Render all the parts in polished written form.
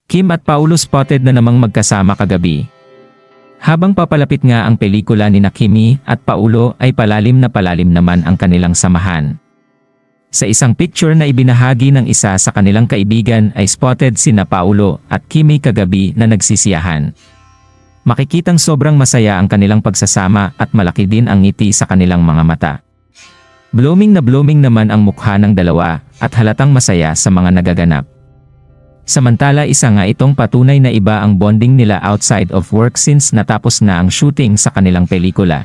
Kim at Paulo spotted na namang magkasama kagabi. Habang papalapit nga ang pelikula ni Kimi at Paulo ay palalim naman ang kanilang samahan. Sa isang picture na ibinahagi ng isa sa kanilang kaibigan ay spotted sina Paulo at Kimi kagabi na nagsisiyahan. Makikitang sobrang masaya ang kanilang pagsasama at malaki din ang ngiti sa kanilang mga mata. Blooming naman ang mukha ng dalawa at halatang masaya sa mga nagaganap. Samantala isa nga itong patunay na iba ang bonding nila outside of work since natapos na ang shooting sa kanilang pelikula.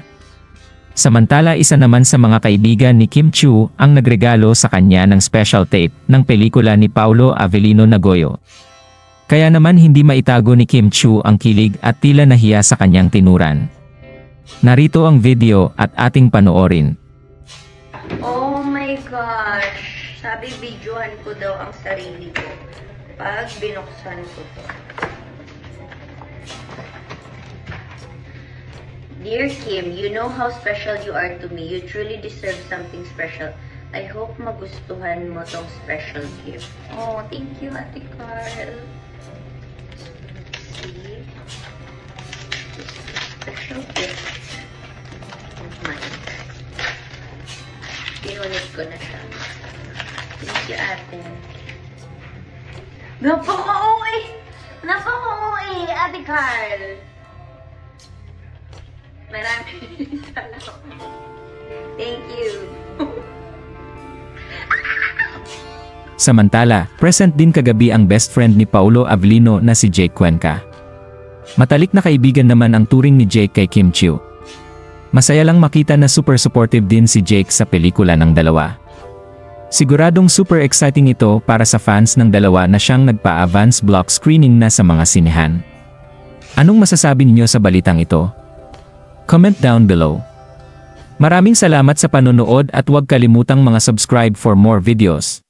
Samantala isa naman sa mga kaibigan ni Kim Chiu ang nagregalo sa kanya ng special tape ng pelikula ni Paulo Avellino Nagoyo. Kaya naman hindi maitago ni Kim Chiu ang kilig at tila nahiya sa kanyang tinuran. Narito ang video at ating panoorin. Oh my gosh! Sabi videohan ko daw ang sarili ko pag binuksan ko to. Dear Kim, you know how special you are to me. You truly deserve something special. I hope magustuhan mo tong special gift. Oh, thank you, Ate Carl. See? This is a special gift of mine. Pinunit ko na siya. Thank you, Ate. Napaka-uwi! Napaka-uwi, Ate Carl! Maraming salamat. Thank you. Samantala, present din kagabi ang best friend ni Paulo Avellino na si Jake Cuenca. Matalik na kaibigan naman ang turing ni Jake kay Kim Chiu. Masaya lang makita na super supportive din si Jake sa pelikula ng dalawa. Siguradong super exciting ito para sa fans ng dalawa na siyang nagpa-advance block screening na sa mga sinehan. Anong masasabi niyo sa balitang ito? Comment down below. Maraming salamat sa panonood at huwag kalimutang mga subscribe for more videos.